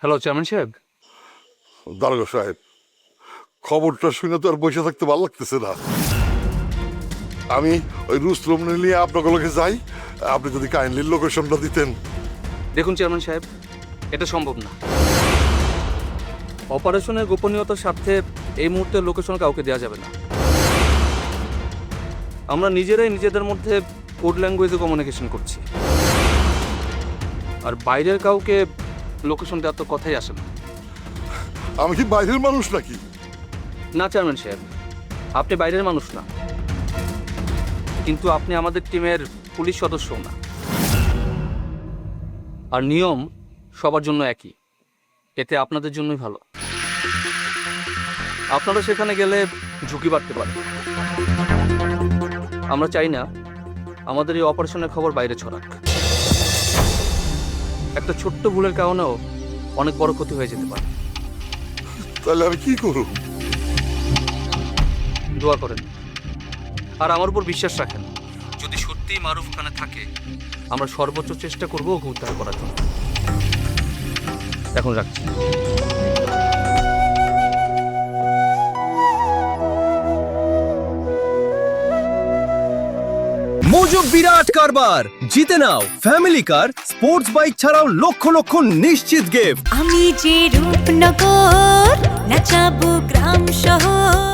Hello chairman সাহেব। দারোগা সাহেব, খবরটা শুনে তো আর বসে থাকতে ভালো লাগতেছে না। আমি ওই রুস্তম নিয়ে আপনার লগে যাই, আপনি যদি কাইন্ডলি লোকেশনটা দিতেন। দেখুন চেয়ারম্যান সাহেব, এটা সম্ভব না। অপারেশনের গোপনীয়তার স্বার্থে এই মুহূর্তে লোকেশন কাউকে দেওয়া যাবে না। আমরা নিজেরাই নিজেদের মধ্যে কোড ল্যাঙ্গুয়েজে কমিউনিকেশন করছি, আর বাইরের কাউকে লোকেশন দেওয়ার তো কথাই আসে না। আমি কি বাইরের মানুষ নাকি? না চেয়ারম্যান সাহেব, আপনি বাইরের মানুষ না, কিন্তু আপনি আমাদের টিমের পুলিশ সদস্যও না। আর নিয়ম সবার জন্য একই, এতে আপনাদের জন্যই ভালো। আপনারা সেখানে গেলে ঝুঁকি বাড়তে পারে। আমরা চাই না আমাদের এই অপারেশনের খবর বাইরে ছড়াক। একটা ছোট্ট ভুলের কারণেও অনেক বড় ক্ষতি হয়ে যেতে পারে। তাহলে আমি কি করব? দোয়া করেন আর আমার উপর বিশ্বাস রাখেন। যদি সত্যিই মারুফ ওখানে থাকে, আমরা সর্বোচ্চ চেষ্টা করব ওকে উদ্ধার করার জন্য। এখন রাখছি। মোজো বিরাট কারবার জিতে নাও ফ্যামিলি কার, স্পোর্টস বাইক ছাড়াও লক্ষ লক্ষ নিশ্চিত গিফট। আমি যে রূপনগর নাচাবো গ্রাম শহর।